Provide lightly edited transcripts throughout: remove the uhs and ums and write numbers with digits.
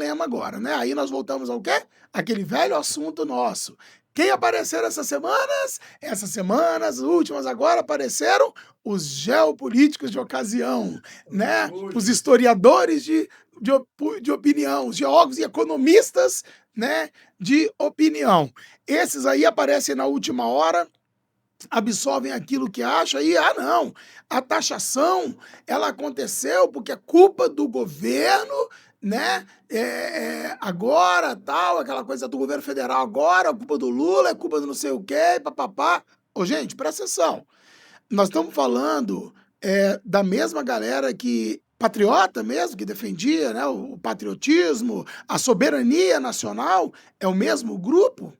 problema agora, né? Aí nós voltamos ao quê? Aquele velho assunto nosso. Quem apareceram essas semanas? Essas semanas, últimas agora, apareceram os geopolíticos de ocasião, né? Os historiadores de opinião, os geólogos e economistas, né, de opinião. Esses aí aparecem na última hora, absorvem aquilo que acha e, não, a taxação, ela aconteceu porque é culpa do governo, né, agora, tal, aquela coisa do governo federal agora, é culpa do Lula, é culpa do não sei o quê, papapá. Ô, gente, presta atenção, nós estamos falando da mesma galera que patriota mesmo, que defendia, né, o patriotismo, a soberania nacional, é o mesmo grupo?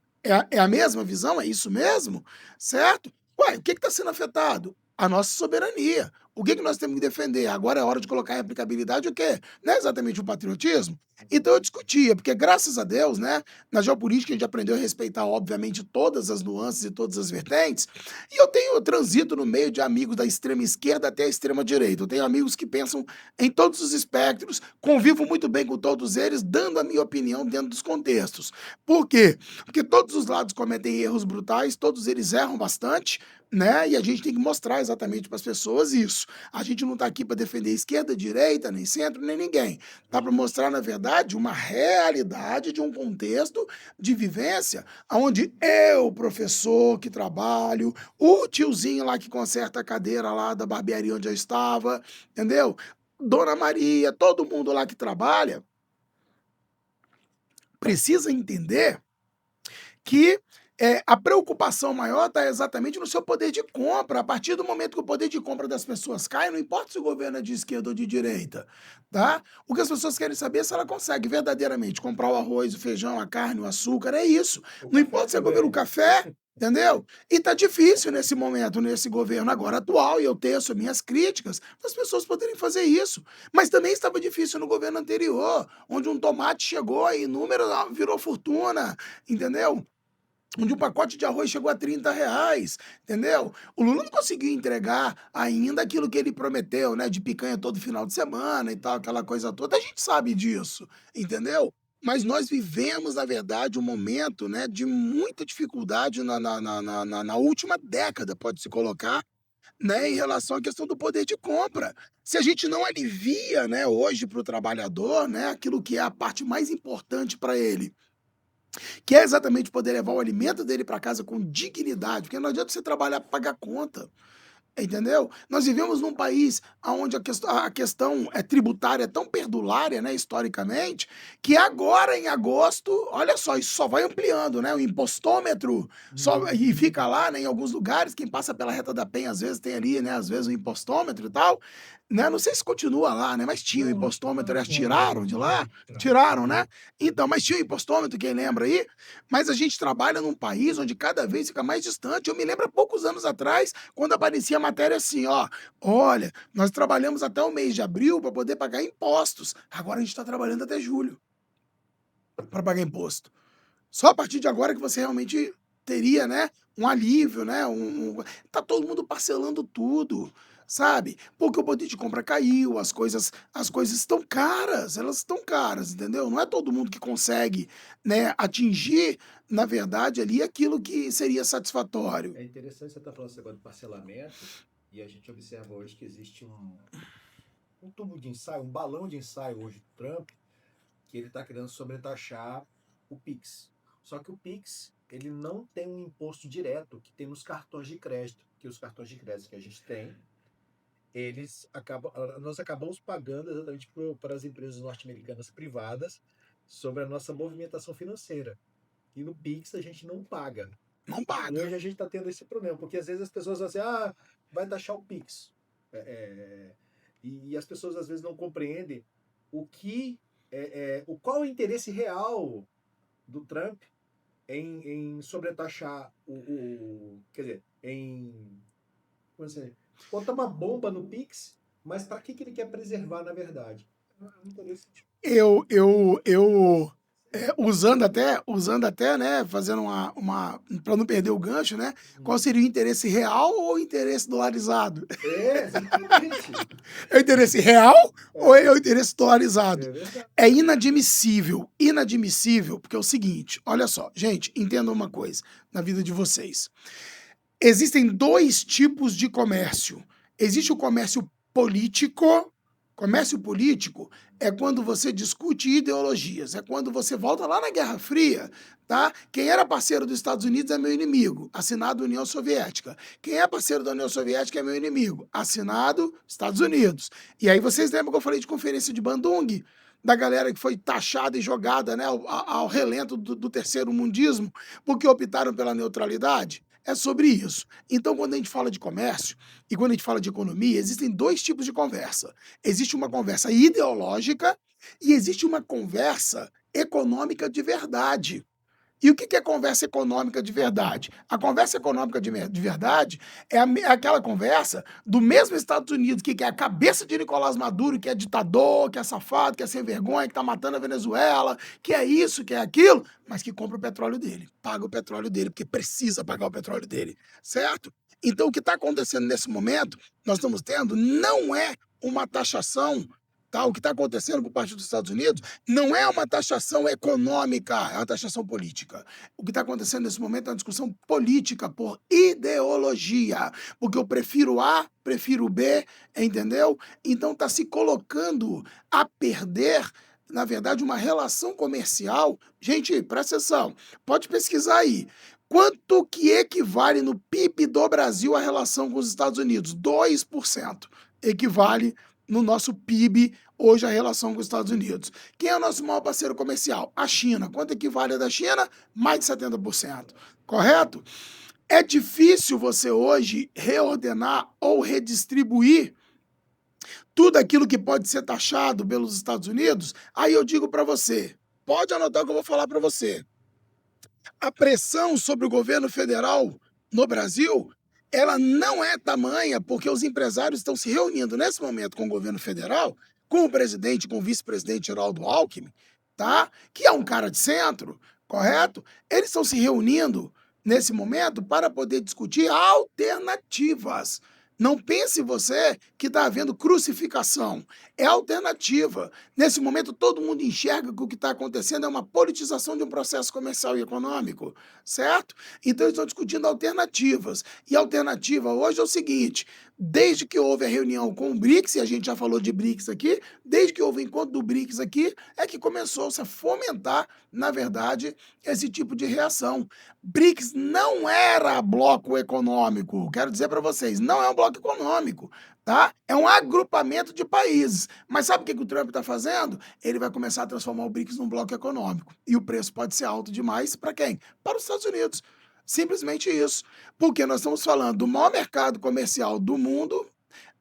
É a mesma visão? É isso mesmo? Certo? Ué, o que está sendo afetado? A nossa soberania. O que nós temos que defender? Agora é hora de colocar em aplicabilidade o quê? Não é exatamente o patriotismo? Então eu discutia, porque graças a Deus, né, na geopolítica a gente aprendeu a respeitar, obviamente, todas as nuances e todas as vertentes, e eu transito no meio de amigos da extrema esquerda até a extrema direita. Eu tenho amigos que pensam em todos os espectros, convivo muito bem com todos eles, dando a minha opinião dentro dos contextos. Por quê? Porque todos os lados cometem erros brutais, todos eles erram bastante, né? E a gente tem que mostrar exatamente para as pessoas isso. A gente não está aqui para defender esquerda, direita, nem centro, nem ninguém. Está para mostrar, na verdade, uma realidade de um contexto de vivência, onde eu, professor que trabalho, o tiozinho lá que conserta a cadeira lá da barbearia onde eu estava, entendeu? Dona Maria, todo mundo lá que trabalha, precisa entender que a preocupação maior está exatamente no seu poder de compra. A partir do momento que o poder de compra das pessoas cai, não importa se o governo é de esquerda ou de direita, tá? O que as pessoas querem saber é se ela consegue verdadeiramente comprar o arroz, o feijão, a carne, o açúcar, é isso. Não importa se é governo, o café, entendeu? E tá difícil nesse momento, nesse governo agora atual, e eu teço minhas críticas, as pessoas poderem fazer isso. Mas também estava difícil no governo anterior, onde um tomate chegou e número virou fortuna, entendeu? Onde um pacote de arroz chegou a R$ 30, entendeu? O Lula não conseguiu entregar ainda aquilo que ele prometeu, né? De picanha todo final de semana e tal, aquela coisa toda. A gente sabe disso, entendeu? Mas nós vivemos, na verdade, um momento, né, de muita dificuldade na última década, pode-se colocar, né, em relação à questão do poder de compra. Se a gente não alivia, né, hoje para o trabalhador, né, aquilo que é a parte mais importante para ele, que é exatamente poder levar o alimento dele para casa com dignidade, porque não adianta você trabalhar para pagar conta, entendeu? Nós vivemos num país onde a questão tributária é tão perdulária, né, historicamente, que agora em agosto, olha só, isso só vai ampliando, né? O impostômetro e fica lá, né, em alguns lugares, quem passa pela Reta da Penha às vezes tem ali, né, às vezes o impostômetro e tal, né? Não sei se continua lá, né? Mas tinha o impostômetro, eles tiraram de lá, tiraram, né? Então, mas tinha o impostômetro, quem lembra aí? Mas a gente trabalha num país onde cada vez fica mais distante. Eu me lembro há poucos anos atrás, quando aparecia a matéria assim, ó, olha, nós trabalhamos até o mês de abril para poder pagar impostos. Agora a gente está trabalhando até julho para pagar imposto. Só a partir de agora que você realmente teria, né, um alívio, né? Tá todo mundo parcelando tudo, sabe? Porque o poder de compra caiu, as coisas estão caras, elas estão caras, entendeu? Não é todo mundo que consegue, né, atingir, na verdade, ali aquilo que seria satisfatório. É interessante você estar falando esse negócio de parcelamento, e a gente observa hoje que existe um tubo de ensaio, um balão de ensaio hoje do Trump, que ele está querendo sobretaxar o Pix. Só que o Pix, ele não tem um imposto direto que tem nos cartões de crédito, que os cartões de crédito que a gente tem, nós acabamos pagando exatamente para as empresas norte-americanas privadas sobre a nossa movimentação financeira. E no Pix a gente não paga. Não E paga. hoje a gente está tendo esse problema, porque às vezes as pessoas vão assim, vai taxar o Pix. E as pessoas às vezes não compreendem o que, qual é o interesse real do Trump em sobretaxar quer dizer, como assim, botar uma bomba no Pix, mas para que ele quer preservar na verdade? É um interesse Eu Usando até, né, fazendo para não perder o gancho, né? Qual seria o interesse real ou o interesse dolarizado? Exatamente. É o interesse real ou É, é o interesse dolarizado? é verdade. É inadmissível, porque é o seguinte, olha só, gente, entendam uma coisa na vida de vocês. Existem dois tipos de comércio. Existe o comércio político. Comércio político é quando você discute ideologias, é quando você volta lá na Guerra Fria, tá? Quem era parceiro dos Estados Unidos é meu inimigo, assinado União Soviética. Quem é parceiro da União Soviética é meu inimigo, assinado Estados Unidos. E aí vocês lembram que eu falei de conferência de Bandung? Da galera que foi taxada e jogada, né, ao relento do terceiro mundismo, porque optaram pela neutralidade? É sobre isso. Então, quando a gente fala de comércio e quando a gente fala de economia, existem dois tipos de conversa. Existe uma conversa ideológica e existe uma conversa econômica de verdade. E o que é conversa econômica de verdade? A conversa econômica de verdade é aquela conversa do mesmo Estados Unidos, que é a cabeça de Nicolás Maduro, que é ditador, que é safado, que é sem vergonha, que está matando a Venezuela, que é isso, que é aquilo, mas que compra o petróleo dele, paga o petróleo dele, porque precisa pagar o petróleo dele, certo? Então, o que está acontecendo nesse momento, nós estamos tendo, não é uma taxação. Tá? O que está acontecendo por parte dos Estados Unidos não é uma taxação econômica, é uma taxação política. O que está acontecendo nesse momento é uma discussão política por ideologia, porque eu prefiro A, prefiro B, entendeu? Então está se colocando a perder, na verdade, uma relação comercial. Gente, presta atenção, pode pesquisar aí. Quanto que equivale no PIB do Brasil a relação com os Estados Unidos? 2% equivale no nosso PIB hoje a relação com os Estados Unidos. Quem é o nosso maior parceiro comercial? A China. Quanto equivale a da China? Mais de 70%. Correto? É difícil você hoje reordenar ou redistribuir tudo aquilo que pode ser taxado pelos Estados Unidos? Aí eu digo para você, pode anotar o que eu vou falar para você. A pressão sobre o governo federal no Brasil, ela não é tamanha porque os empresários estão se reunindo nesse momento com o governo federal, com o presidente, com o vice-presidente Geraldo Alckmin, tá? Que é um cara de centro, correto? Eles estão se reunindo nesse momento para poder discutir alternativas. Não pense você que está havendo crucificação. É alternativa. Nesse momento, todo mundo enxerga que o que está acontecendo é uma politização de um processo comercial e econômico, certo? Então, eles estão discutindo alternativas. E a alternativa hoje é o seguinte: desde que houve a reunião com o BRICS, e a gente já falou de BRICS aqui, desde que houve o encontro do BRICS aqui, é que começou-se a fomentar, na verdade, esse tipo de reação. BRICS não era bloco econômico, quero dizer para vocês, não é um bloco econômico, tá? É um agrupamento de países. Mas sabe o que o Trump está fazendo? Ele vai começar a transformar o BRICS num bloco econômico. E o preço pode ser alto demais para quem? Para os Estados Unidos. Simplesmente isso. Porque nós estamos falando do maior mercado comercial do mundo,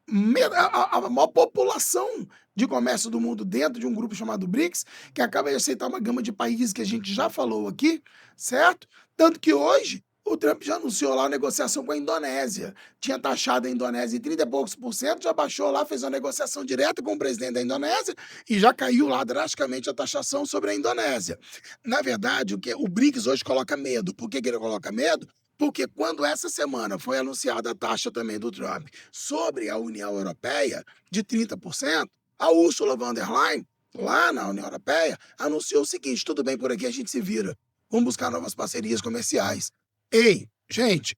a maior população de comércio do mundo dentro de um grupo chamado BRICS, que acaba de aceitar uma gama de países que a gente já falou aqui, certo? Tanto que hoje o Trump já anunciou lá a negociação com a Indonésia. Tinha taxado a Indonésia em 30 e poucos por cento, já baixou lá, fez uma negociação direta com o presidente da Indonésia e já caiu lá drasticamente a taxação sobre a Indonésia. Na verdade, o BRICS hoje coloca medo. Por que ele coloca medo? Porque quando essa semana foi anunciada a taxa também do Trump sobre a União Europeia de 30%, a Ursula von der Leyen, lá na União Europeia, anunciou o seguinte: tudo bem, por aqui a gente se vira. Vamos buscar novas parcerias comerciais. Ei, gente,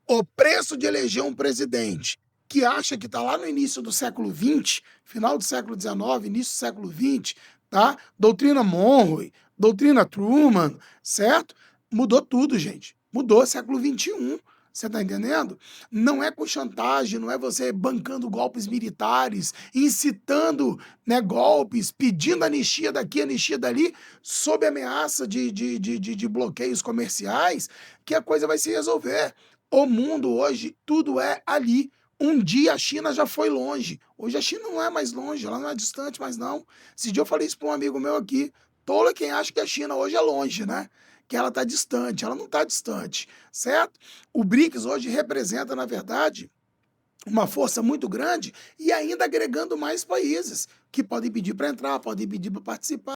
o preço de eleger um presidente que acha que está lá no início do século XX, final do século XIX, início do século XX, tá? Doutrina Monroe, doutrina Truman, certo? Mudou tudo, gente. Mudou século XXI. Você tá entendendo? Não é com chantagem, não é você bancando golpes militares, incitando, né, golpes, pedindo anistia daqui, anistia dali, sob ameaça de bloqueios comerciais, que a coisa vai se resolver. O mundo hoje, tudo é ali. Um dia a China já foi longe. Hoje a China não é mais longe, ela não é distante mais não. Esse dia eu falei isso para um amigo meu aqui. Tolo é quem acha que a China hoje é longe, né? Que ela está distante. Ela não está distante, certo? O BRICS hoje representa, na verdade, uma força muito grande e ainda agregando mais países que podem pedir para entrar, podem pedir para participar.